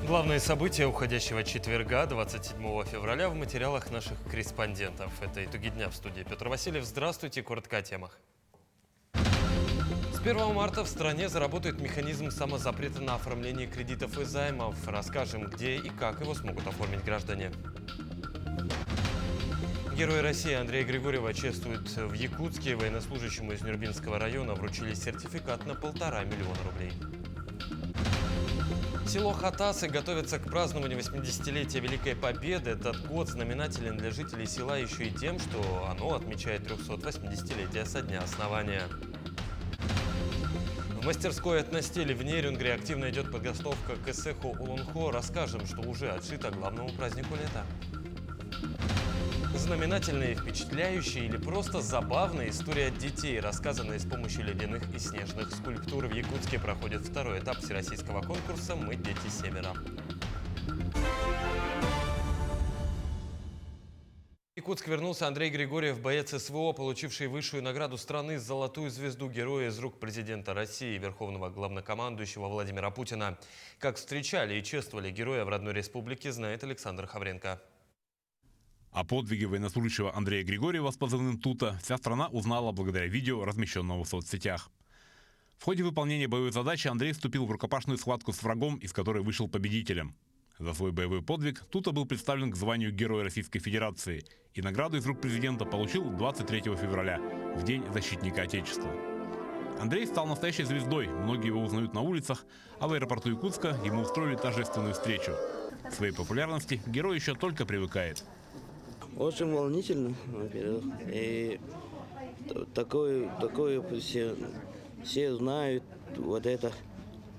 Главные события уходящего четверга, 27 февраля, в материалах наших корреспондентов. Это итоги дня в студии. Петр Васильев, здравствуйте. Коротко о темах. С 1 марта в стране заработает механизм самозапрета на оформление кредитов и займов. Расскажем, где и как его смогут оформить граждане. Герои России Андрея Григорьева чествуют в Якутске. Военнослужащему из Нюрбинского района вручили сертификат на 1,5 миллиона рублей. Село Хатасы готовится к празднованию 80-летия Великой Победы. Этот год знаменателен для жителей села еще и тем, что оно отмечает 380-летие со дня основания. В мастерской «Этностиль» в Нерюнгре активно идет подготовка к эсэху Улунхо. Расскажем, что уже отшито главному празднику лета. Знаменательные, впечатляющие или просто забавные истории от детей, рассказанные с помощью ледяных и снежных скульптур. В Якутске проходит второй этап всероссийского конкурса «Мы дети Севера». В Якутск вернулся Андрей Григорьев, боец СВО, получивший высшую награду страны «Золотую звезду героя» из рук президента России и верховного главнокомандующего Владимира Путина. Как встречали и чествовали героя в родной республике, знает Александр Хавренко. О подвиге военнослужащего Андрея Григорьева с позывным «Тута» вся страна узнала благодаря видео, размещенному в соцсетях. В ходе выполнения боевой задачи Андрей вступил в рукопашную схватку с врагом, из которой вышел победителем. За свой боевой подвиг Тута был представлен к званию Героя Российской Федерации и награду из рук президента получил 23 февраля, в День защитника Отечества. Андрей стал настоящей звездой, многие его узнают на улицах, а в аэропорту Якутска ему устроили торжественную встречу. К своей популярности герой еще только привыкает. Очень волнительно, во-первых. И такое все знают, вот это.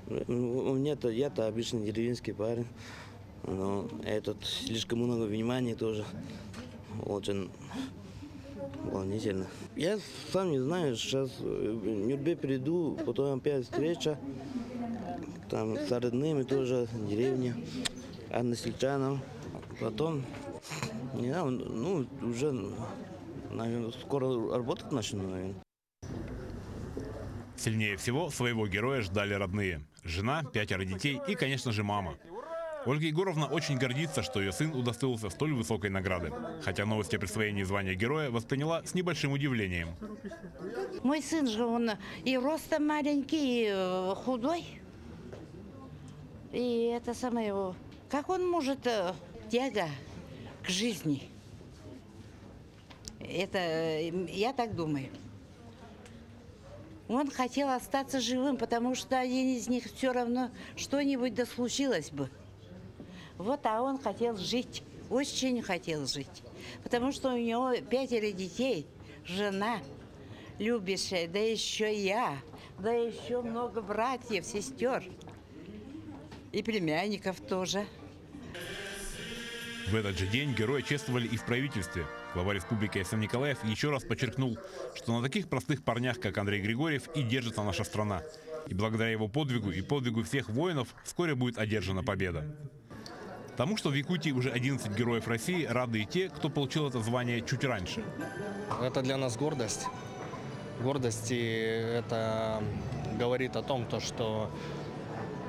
У меня-то, я-то обычный деревенский парень, но этот слишком много внимания тоже. Очень волнительно. Я сам не знаю, сейчас в Нюрбе приду, потом опять встреча, там с родными тоже, деревня, односельчанам, потом... Не знаю, ну, уже, наверное, скоро работать начну, наверное. Сильнее всего своего героя ждали родные. Жена, 5 детей и, конечно же, мама. Ольга Егоровна очень гордится, что ее сын удостоился столь высокой награды. Хотя новость о присвоении звания героя восприняла с небольшим удивлением. Мой сын же, он и ростом маленький, и худой. И это самое его... Как он может... Тяга к жизни. Это я так думаю. Он хотел остаться живым, потому что один из них все равно что-нибудь да случилось бы. Вот, а он хотел жить, очень хотел жить. Потому что у него 5 детей, жена любящая, да еще я, да еще много братьев, сестер и племянников тоже. В этот же день героя чествовали и в правительстве. Глава республики Айсан Николаев еще раз подчеркнул, что на таких простых парнях, как Андрей Григорьев, и держится наша страна. И благодаря его подвигу и подвигу всех воинов вскоре будет одержана победа. Тому, что в Якутии уже 11 героев России, рады и те, кто получил это звание чуть раньше. Это для нас гордость. Гордость, и это говорит о том, что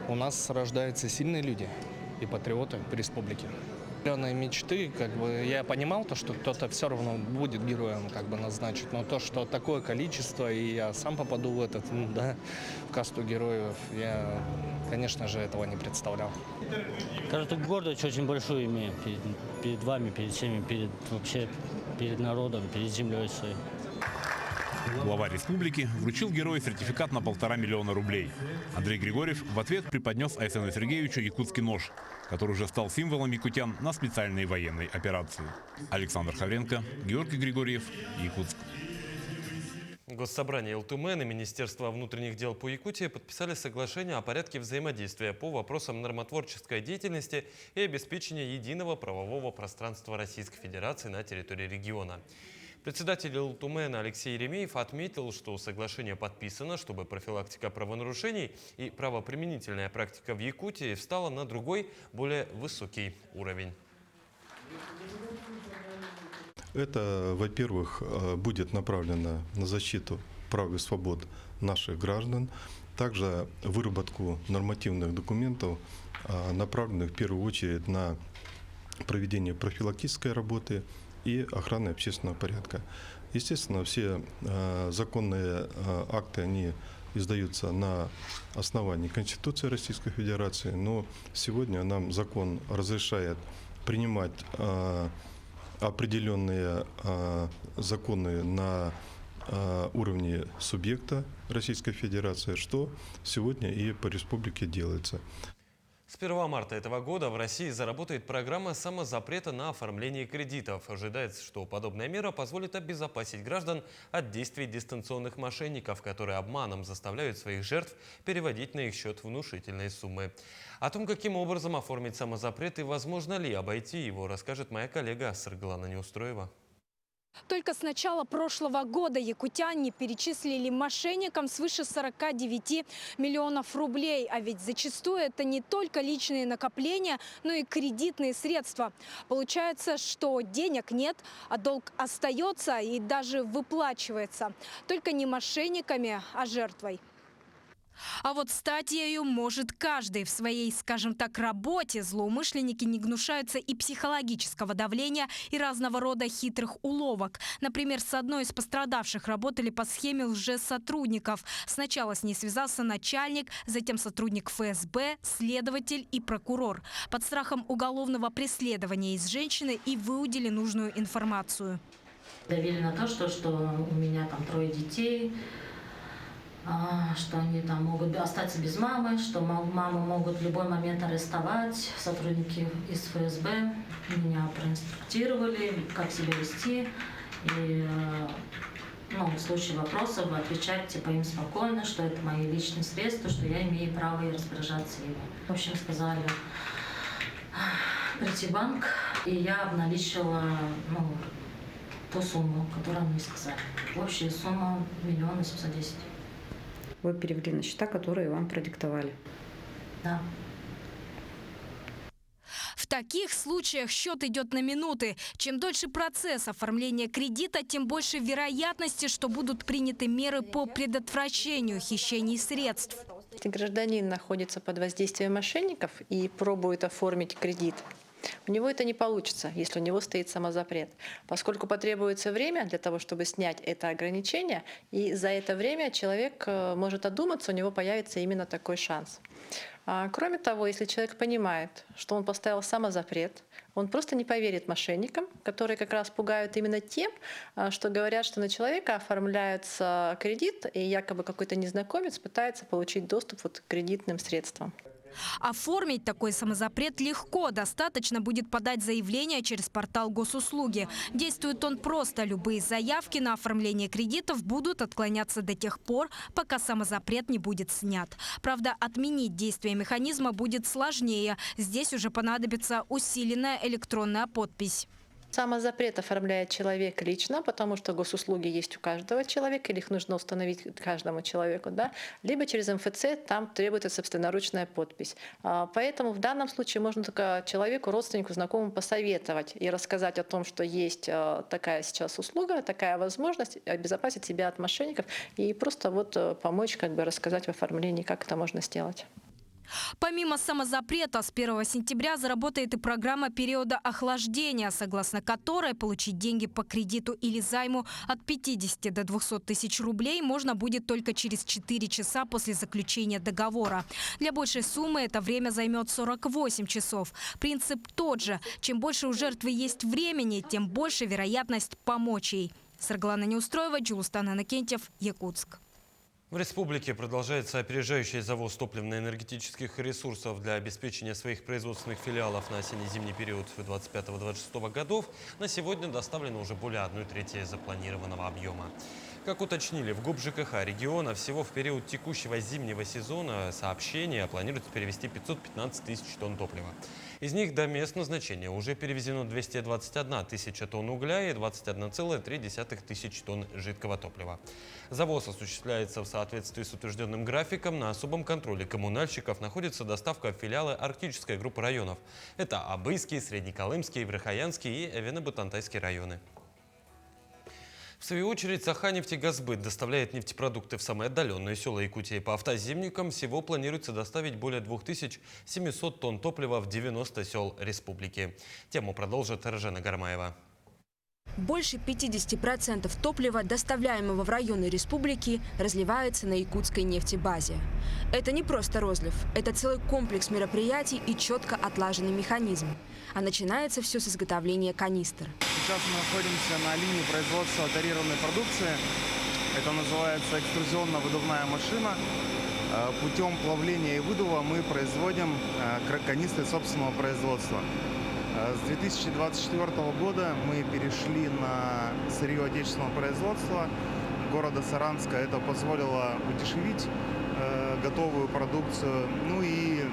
у нас рождаются сильные люди и патриоты в республике. Мечты, я понимал, что кто-то все равно будет героем назначить, но то, что такое количество, и я сам попаду в в касту героев, я, конечно же, этого не представлял. Кажется, гордость очень большую имею перед вами, перед всеми, перед народом, перед землей своей. Глава республики вручил герою сертификат на 1,5 миллиона рублей. Андрей Григорьев в ответ преподнес Айсену Сергеевичу якутский нож, который уже стал символом якутян на специальной военной операции. Александр Хавренко, Георгий Григорьев, Якутск. Госсобрание ЛТУМЭН и Министерство внутренних дел по Якутии подписали соглашение о порядке взаимодействия по вопросам нормотворческой деятельности и обеспечения единого правового пространства Российской Федерации на территории региона. Председатель ЛТУМЭН Алексей Еремеев отметил, что соглашение подписано, чтобы профилактика правонарушений и правоприменительная практика в Якутии встала на другой, более высокий уровень. Это, во-первых, будет направлено на защиту прав и свобод наших граждан. также выработку нормативных документов, направленных в первую очередь на проведение профилактической работы и охраны общественного порядка. Естественно, все законные акты, они издаются на основании Конституции Российской Федерации, но сегодня нам закон разрешает принимать определенные законы на уровне субъекта Российской Федерации, что сегодня и по республике делается. С 1 марта этого года в России заработает программа самозапрета на оформление кредитов. Ожидается, что подобная мера позволит обезопасить граждан от действий дистанционных мошенников, которые обманом заставляют своих жертв переводить на их счет внушительные суммы. О том, каким образом оформить самозапрет и возможно ли обойти его, расскажет моя коллега Сырглана Неустроева. Только с начала прошлого года якутяне перечислили мошенникам свыше 49 миллионов рублей. А ведь зачастую это не только личные накопления, но и кредитные средства. Получается, что денег нет, а долг остается и даже выплачивается. Только не мошенниками, а жертвой. А вот стать ею может каждый. В своей, скажем так, работе злоумышленники не гнушаются и психологического давления, и разного рода хитрых уловок. Например, с одной из пострадавших работали по схеме лжесотрудников. Сначала с ней связался начальник, затем сотрудник ФСБ, следователь и прокурор. Под страхом уголовного преследования из женщины и выудили нужную информацию. Давили на то, что у меня там 3 детей, что они там могут остаться без мамы, что маму могут в любой момент арестовать. Сотрудники из ФСБ меня проинструктировали, как себя вести. И в случае вопросов отвечать им спокойно, что это мои личные средства, что я имею право и распоряжаться ими. В общем, сказали прийти в банк, и я обналичила ту сумму, которую мне сказали. Общая сумма 1 710 000. Вы перевели на счета, которые вам продиктовали. Да. В таких случаях счет идет на минуты. Чем дольше процесс оформления кредита, тем больше вероятности, что будут приняты меры по предотвращению хищений средств. Если гражданин находится под воздействием мошенников и пробует оформить кредит, у него это не получится, если у него стоит самозапрет, поскольку потребуется время для того, чтобы снять это ограничение, и за это время человек может одуматься, у него появится именно такой шанс. Кроме того, если человек понимает, что он поставил самозапрет, он просто не поверит мошенникам, которые как раз пугают именно тем, что говорят, что на человека оформляется кредит, и якобы какой-то незнакомец пытается получить доступ к кредитным средствам. Оформить такой самозапрет легко. Достаточно будет подать заявление через портал госуслуги. Действует он просто. Любые заявки на оформление кредитов будут отклоняться до тех пор, пока самозапрет не будет снят. Правда, отменить действие механизма будет сложнее. Здесь уже понадобится усиленная электронная подпись. Самозапрет оформляет человек лично, потому что госуслуги есть у каждого человека, или их нужно установить каждому человеку, да? Либо через МФЦ, там требуется собственноручная подпись. Поэтому в данном случае можно только человеку, родственнику, знакомому посоветовать и рассказать о том, что есть такая сейчас услуга, такая возможность обезопасить себя от мошенников и просто помочь рассказать в оформлении, как это можно сделать. Помимо самозапрета, с 1 сентября заработает и программа периода охлаждения, согласно которой получить деньги по кредиту или займу от 50 до 200 тысяч рублей можно будет только через 4 часа после заключения договора. Для большей суммы это время займет 48 часов. Принцип тот же. Чем больше у жертвы есть времени, тем больше вероятность помочь ей. Сырглана Неустроева, Джулустан Иннокентьев, Якутск. В республике продолжается опережающий завоз топливно-энергетических ресурсов для обеспечения своих производственных филиалов на осенне-зимний период 2025-2026 годов. На сегодня доставлено уже более 1/3 запланированного объема. Как уточнили в ГУП ЖКХ региона, всего в период текущего зимнего сезона сообщения планируется перевезти 515 тысяч тонн топлива. Из них до мест назначения уже перевезено 221 тысяча тонн угля и 21,3 тысяч тонн жидкого топлива. Завоз осуществляется в соответствии с утвержденным графиком. На особом контроле коммунальщиков находится доставка в филиалы Арктической группы районов. Это Абыйский, Среднеколымский, Верхоянский и Эвено-Бутантайский районы. В свою очередь, Саханефтегазбыт доставляет нефтепродукты в самые отдаленные села Якутии. По автозимникам всего планируется доставить более 2700 тонн топлива в 90 сел республики. Тему продолжит Ржена Гармаева. Больше 50% топлива, доставляемого в районы республики, разливается на якутской нефтебазе. Это не просто розлив, это целый комплекс мероприятий и четко отлаженный механизм. А начинается все с изготовления канистр. Сейчас мы находимся на линии производства тарированной продукции. Это называется экструзионно-выдувная машина. Путем плавления и выдува мы производим канистры собственного производства. С 2024 года мы перешли на сырье отечественного производства города Саранска. Это позволило удешевить готовую продукцию, ну и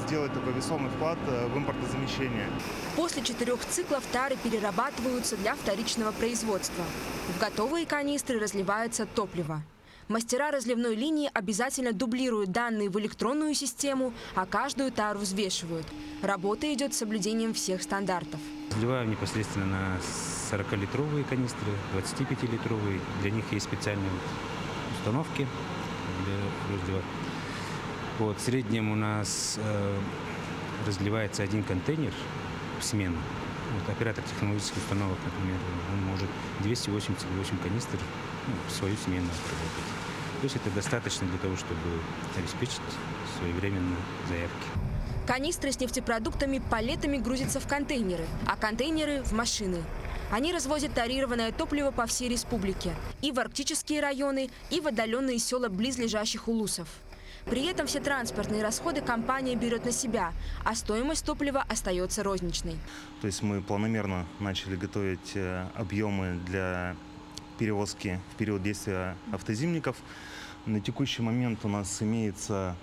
сделать такой весомый вклад в импортозамещение. После 4 циклов тары перерабатываются для вторичного производства. В готовые канистры разливается топливо. Мастера разливной линии обязательно дублируют данные в электронную систему, а каждую тару взвешивают. Работа идет с соблюдением всех стандартов. Разливаем непосредственно на 40-литровые канистры, 25-литровые. Для них есть специальные установки для разлива. В среднем у нас разливается один контейнер в смену. Оператор технологических установок, например, он может 288 канистр в свою смену отработать. То есть это достаточно для того, чтобы обеспечить своевременные заявки. Канистры с нефтепродуктами палетами грузятся в контейнеры, а контейнеры – в машины. Они развозят тарированное топливо по всей республике – и в арктические районы, и в отдаленные села близлежащих улусов. При этом все транспортные расходы компания берет на себя, а стоимость топлива остается розничной. То есть мы планомерно начали готовить объемы для перевозки в период действия автозимников. На текущий момент у нас имеется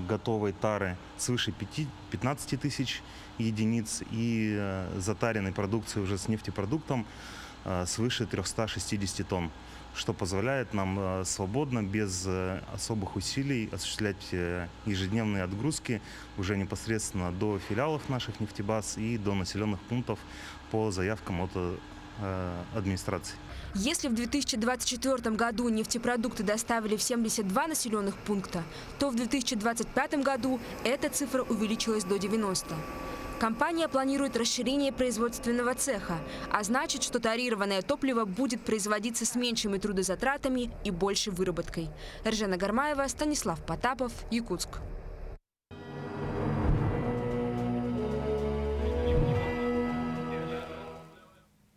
готовой тары свыше 15 тысяч единиц и затаренной продукции уже с нефтепродуктом свыше 360 тонн, что позволяет нам свободно, без особых усилий осуществлять ежедневные отгрузки уже непосредственно до филиалов наших нефтебаз и до населенных пунктов по заявкам от администрации. Если в 2024 году нефтепродукты доставили в 72 населенных пункта, то в 2025 году эта цифра увеличилась до 90. Компания планирует расширение производственного цеха, а значит, что тарированное топливо будет производиться с меньшими трудозатратами и большей выработкой. Ржена Гармаева, Станислав Потапов, Якутск.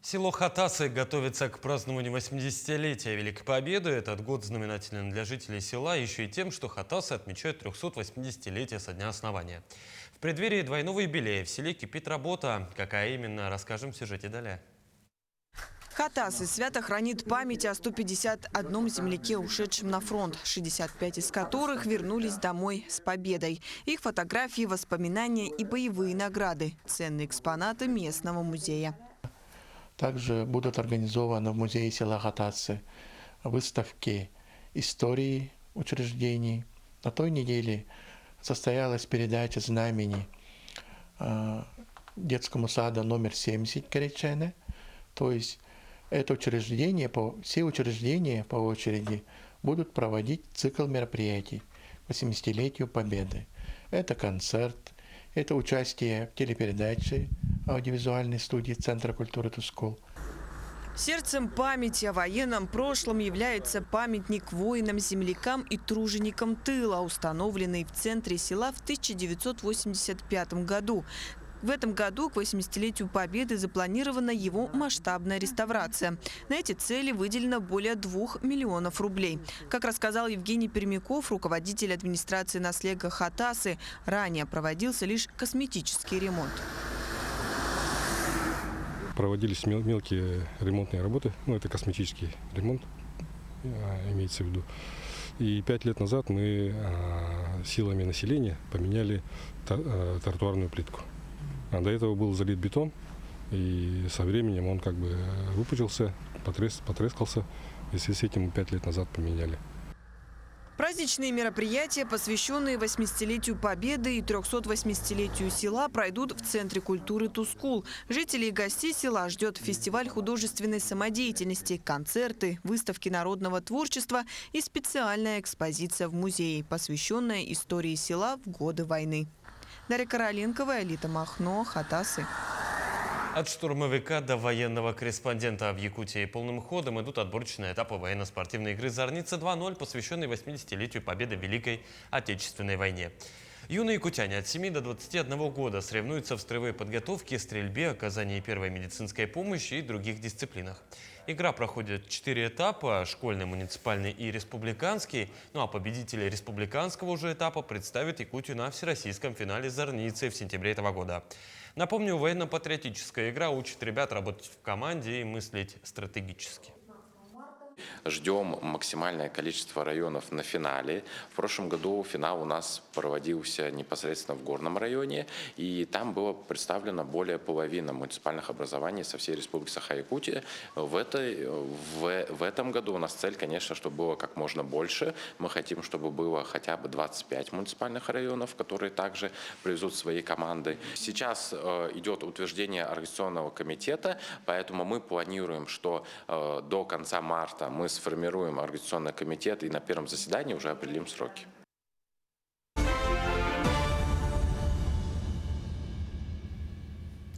Село Хатасы готовится к празднованию 80-летия Великой Победы. Этот год знаменателен для жителей села еще и тем, что Хатасы отмечают 380-летие со дня основания. В преддверии двойного юбилея в селе кипит работа. Какая именно, расскажем в сюжете далее. Хатасы свято хранит память о 151 земляке, ушедшем на фронт, 65 из которых вернулись домой с победой. Их фотографии, воспоминания и боевые награды – ценные экспонаты местного музея. Также будут организованы в музее села Хатасы выставки истории учреждений. На той неделе состоялась передача знамени детскому саду номер 70 Коричене. То есть это учреждение, все учреждения по очереди будут проводить цикл мероприятий к 80-летию Победы. Это концерт, это участие в телепередаче аудиовизуальной студии Центра культуры Тускул. Сердцем памяти о военном прошлом является памятник воинам-землякам и труженикам тыла, установленный в центре села в 1985 году. В этом году к 80-летию Победы запланирована его масштабная реставрация. На эти цели выделено более 2 миллионов рублей. Как рассказал Евгений Пермяков, руководитель администрации наследия Хатасы, ранее проводился лишь косметический ремонт. Проводились мелкие ремонтные работы, это косметический ремонт, имеется в виду. И 5 лет назад мы силами населения поменяли тротуарную плитку. А до этого был залит бетон, и со временем он выпучился, потрескался, и с этим 5 лет назад поменяли. Праздничные мероприятия, посвященные 80-летию Победы и 380-летию села, пройдут в Центре культуры Тускул. Жителей и гостей села ждет фестиваль художественной самодеятельности, концерты, выставки народного творчества и специальная экспозиция в музее, посвященная истории села в годы войны. Дарья Короленкова, Алита Махно, Хатасы. От штурмовика до военного корреспондента в Якутии полным ходом идут отборочные этапы военно-спортивной игры «Зорница 2.0», посвященной 80-летию победы в Великой Отечественной войне. Юные якутяне от 7 до 21 года соревнуются в строевой подготовке, стрельбе, оказании первой медицинской помощи и других дисциплинах. Игра проходит 4 этапа – школьный, муниципальный и республиканский. Ну а победители республиканского уже этапа представят Якутию на всероссийском финале «Зорницы» в сентябре этого года. Напомню, военно-патриотическая игра учит ребят работать в команде и мыслить стратегически. Ждем максимальное количество районов на финале. В прошлом году финал у нас проводился непосредственно в Горном районе, и там было представлено более половины муниципальных образований со всей Республики Саха-Якутия. В этом году у нас цель, конечно, чтобы было как можно больше. Мы хотим, чтобы было хотя бы 25 муниципальных районов, которые также привезут свои команды. Сейчас идет утверждение организационного комитета, поэтому мы планируем, что до конца марта мы сформируем организационный комитет и на первом заседании уже определим сроки.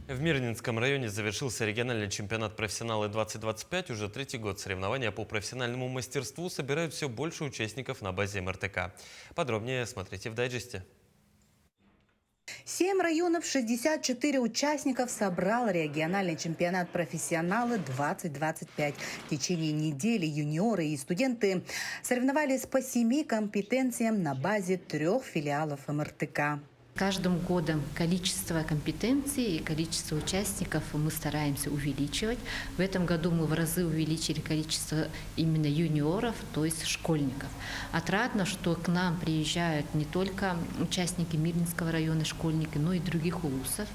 В Мирнинском районе завершился региональный чемпионат «Профессионалы-2025». Уже 3-й год соревнования по профессиональному мастерству собирают все больше участников на базе МРТК. Подробнее смотрите в дайджесте. 7 районов, 64 участников собрал региональный чемпионат «Профессионалы-2025». В течение недели юниоры и студенты соревновались по 7 компетенциям на базе 3 филиалов МРТК. Каждым годом количество компетенций и количество участников мы стараемся увеличивать. В этом году мы в разы увеличили количество именно юниоров, то есть школьников. Отрадно, что к нам приезжают не только участники Мирнинского района, школьники, но и других вузов.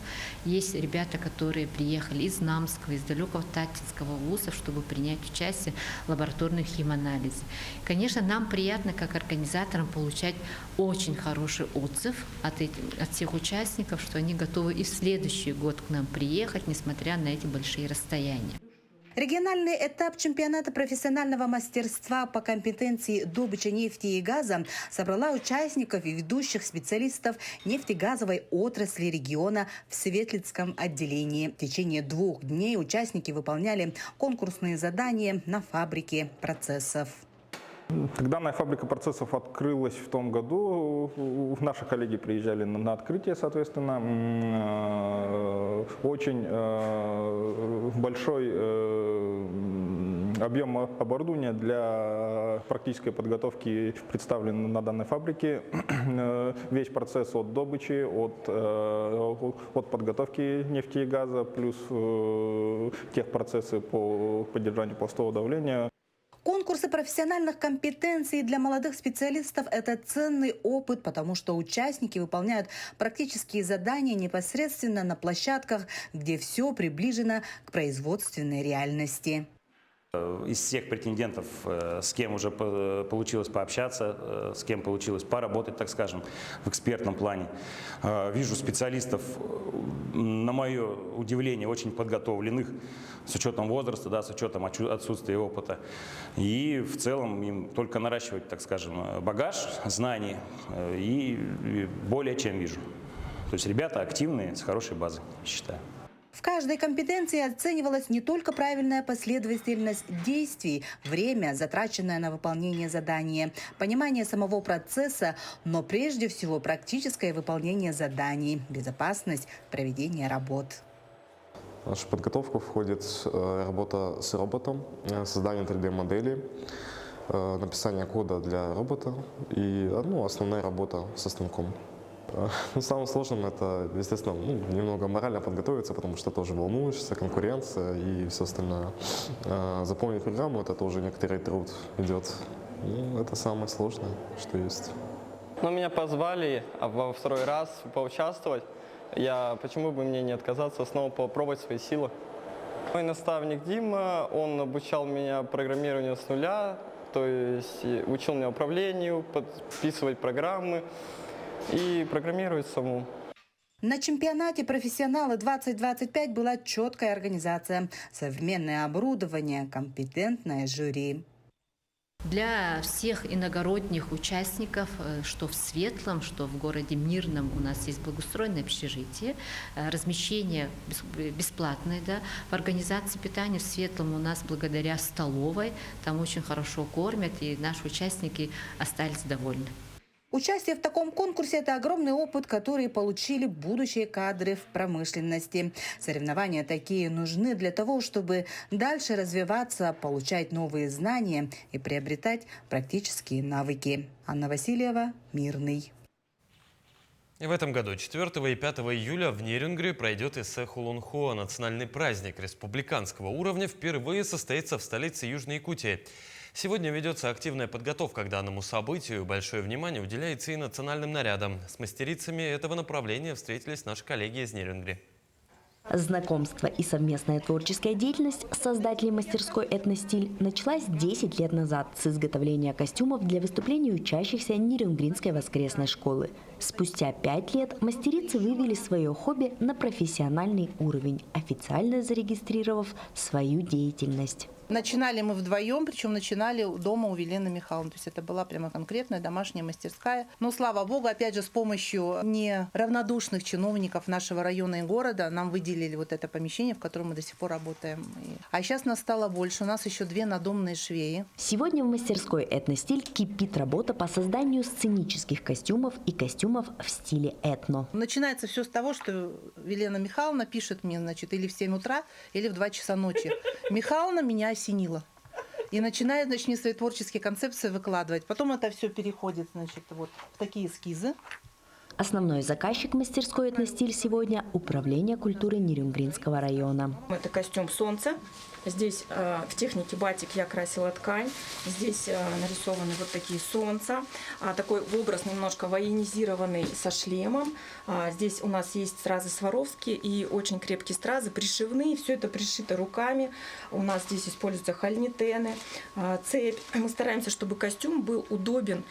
Есть ребята, которые приехали из Намского, из далекого Татинского вузов, чтобы принять участие в лабораторных химанализах. Конечно, нам приятно, как организаторам, получать очень хороший отзыв от всех участников, что они готовы и в следующий год к нам приехать, несмотря на эти большие расстояния. Региональный этап чемпионата профессионального мастерства по компетенции добычи нефти и газа собрала участников и ведущих специалистов нефтегазовой отрасли региона в Светлицком отделении. В течение 2 дней участники выполняли конкурсные задания на фабрике процессов. Данная фабрика процессов открылась в том году. Наши коллеги приезжали на открытие, соответственно. Очень большой объем оборудования для практической подготовки представлен на данной фабрике. Весь процесс от добычи, от подготовки нефти и газа, плюс техпроцессы по поддержанию пластового давления. Конкурсы профессиональных компетенций для молодых специалистов – это ценный опыт, потому что участники выполняют практические задания непосредственно на площадках, где все приближено к производственной реальности. Из всех претендентов, с кем уже получилось пообщаться, с кем получилось поработать, так скажем, в экспертном плане, вижу специалистов, на мое удивление, очень подготовленных, с учетом возраста, да, с учетом отсутствия опыта. И в целом им только наращивать, так скажем, багаж знаний и более чем вижу. То есть ребята активные, с хорошей базой, считаю. В каждой компетенции оценивалась не только правильная последовательность действий, время, затраченное на выполнение задания, понимание самого процесса, но прежде всего практическое выполнение заданий, безопасность проведения работ. В нашу подготовку входит работа с роботом, создание 3D-модели, написание кода для робота и основная работа со станком. Самым сложным это, естественно, немного морально подготовиться, потому что тоже волнуешься, конкуренция и все остальное. Запомнить программу – это тоже некоторый труд идет. Это самое сложное, что есть. Меня позвали во 2-й раз поучаствовать. Почему бы мне не отказаться, снова попробовать свои силы. Мой наставник Дима, он обучал меня программированию с нуля. то есть учил меня управлению, подписывать программы и программировать саму. На чемпионате «Профессионалы 2025» была четкая организация, современное оборудование, компетентное жюри. Для всех иногородних участников, что в Светлом, что в городе Мирном, у нас есть благоустроенное общежитие, размещение бесплатное, да. В организации питания в Светлом у нас благодаря столовой, там очень хорошо кормят, и наши участники остались довольны. Участие в таком конкурсе – это огромный опыт, который получили будущие кадры в промышленности. Соревнования такие нужны для того, чтобы дальше развиваться, получать новые знания и приобретать практические навыки. Анна Васильева, Мирный. В этом году 4 и 5 июля в Нерюнгри пройдет эссе Хулунхуа. Национальный праздник республиканского уровня впервые состоится в столице Южной Якутии. Сегодня ведется активная подготовка к данному событию. Большое внимание уделяется и национальным нарядам. С мастерицами этого направления встретились наши коллеги из Нерюнгри. Знакомство и совместная творческая деятельность создателей мастерской «Этностиль» началась 10 лет назад с изготовления костюмов для выступлений учащихся Нерюнгринской воскресной школы. Спустя 5 лет мастерицы вывели свое хобби на профессиональный уровень, официально зарегистрировав свою деятельность. Начинали мы вдвоем, причем начинали дома у Елены Михайловны. То есть это была прямо конкретная домашняя мастерская. Но, слава богу, опять же, с помощью неравнодушных чиновников нашего района и города нам выделили вот это помещение, в котором мы до сих пор работаем. А сейчас нас стало больше. У нас еще 2 надомные швеи. Сегодня в мастерской «Этностиль» кипит работа по созданию сценических костюмов и костюмов в стиле этно. Начинается все с того, что Елена Михайловна пишет мне, значит, или в 7 утра, или в 2 часа ночи. Михайловна меня осенила. И начинает, значит, свои творческие концепции выкладывать. Потом это все переходит, значит, вот в такие эскизы. Основной заказчик мастерской «Этностиль» сегодня – Управление культуры Нерюнгринского района. Это костюм «Солнце». Здесь в технике батик я красила ткань. Здесь нарисованы вот такие солнца. Такой образ немножко военизированный со шлемом. Здесь у нас есть стразы сваровские и очень крепкие стразы, пришивные. Все это пришито руками. У нас здесь используются хальнитены, цепь. Мы стараемся, чтобы костюм был удобен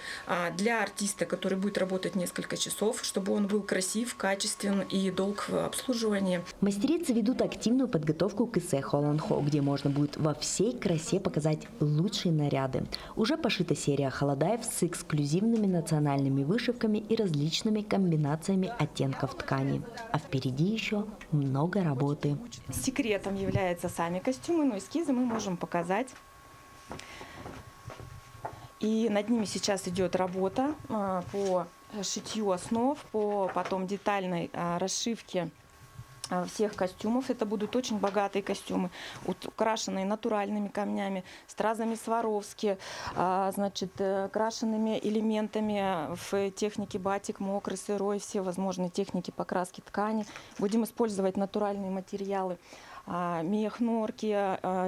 для артиста, который будет работать несколько часов, чтобы он был красив, качествен и долг в обслуживании. Мастерицы ведут активную подготовку к эссе Хулунхуа, где можно будет во всей красе показать лучшие наряды. Уже пошита серия холодаев с эксклюзивными национальными вышивками и различными комбинациями оттенков ткани. А впереди еще много работы. Секретом являются сами костюмы, но эскизы мы можем показать. И над ними сейчас идет работа по шитью основ, по потом детальной расшивке всех костюмов. Это будут очень богатые костюмы, украшенные натуральными камнями, стразами Сваровски, значит, крашенными элементами в технике батик, мокрый, сырой, все возможные техники покраски ткани. Будем использовать натуральные материалы. Мех, норки,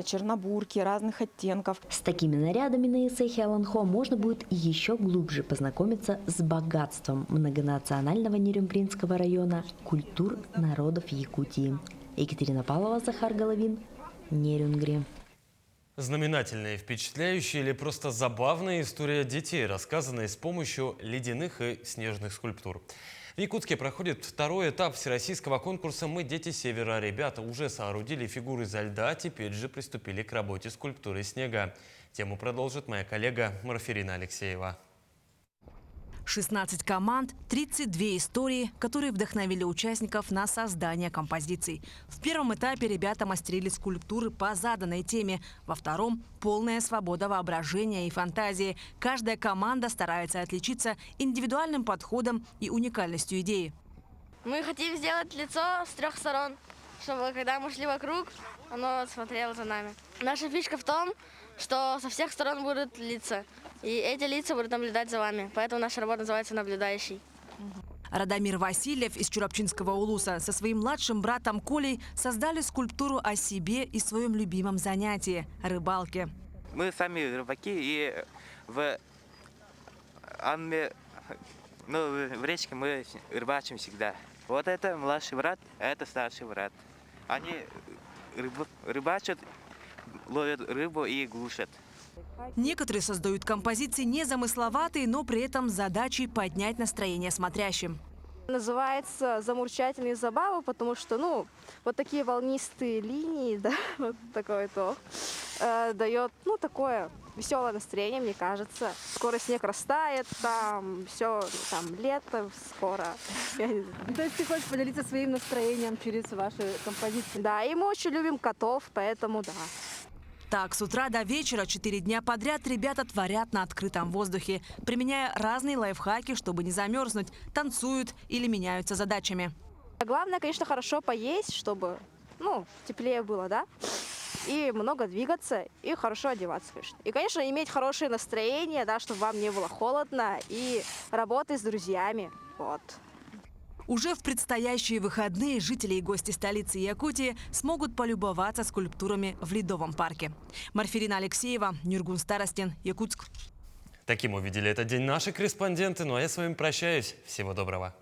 чернобурки разных оттенков. С такими нарядами на эссе Хулунхуа можно будет еще глубже познакомиться с богатством многонационального Нерюнгринского района культур народов Якутии. Екатерина Павлова, Захар Головин, Нерюнгри. Знаменательная, впечатляющая или просто забавная история детей, рассказанная с помощью ледяных и снежных скульптур. В Якутске проходит 2-й этап всероссийского конкурса «Мы дети Севера». Ребята уже соорудили фигуры изо льда, теперь же приступили к работе скульптуры из снега. Тему продолжит моя коллега Марферина Алексеева. 16 команд, 32 истории, которые вдохновили участников на создание композиций. В первом этапе ребята мастерили скульптуры по заданной теме. Во втором – полная свобода воображения и фантазии. Каждая команда старается отличиться индивидуальным подходом и уникальностью идеи. Мы хотим сделать лицо с 3 сторон, чтобы когда мы шли вокруг, оно смотрело за нами. Наша фишка в том, что со всех сторон будут лица. И эти лица будут наблюдать за вами. Поэтому наша работа называется «Наблюдающий». Радомир Васильев из Чурапчинского улуса со своим младшим братом Колей создали скульптуру о себе и своем любимом занятии – рыбалке. Мы сами рыбаки, и в речке мы рыбачим всегда. Вот это младший брат, а это старший брат. Они рыбачат, ловят рыбу и глушат. Некоторые создают композиции незамысловатые, но при этом с задачей поднять настроение смотрящим. Называется «Замурчательные забавы», потому что, вот такие волнистые линии, да, вот такое то, дает, такое веселое настроение, мне кажется. Скоро снег растает, там все, лето скоро. То есть ты хочешь поделиться своим настроением через ваши композиции? Да, и мы очень любим котов, поэтому да. Так, с утра до вечера 4 дня подряд ребята творят на открытом воздухе, применяя разные лайфхаки, чтобы не замерзнуть, танцуют или меняются задачами. Главное, конечно, хорошо поесть, чтобы, теплее было, да? И много двигаться, и хорошо одеваться, конечно. И, конечно, иметь хорошее настроение, да, чтобы вам не было холодно, и работать с друзьями, вот. Уже в предстоящие выходные жители и гости столицы Якутии смогут полюбоваться скульптурами в Ледовом парке. Марфирина Алексеева, Нюргун Старостин, Якутск. Таким увидели этот день наши корреспонденты. Ну а я с вами прощаюсь. Всего доброго.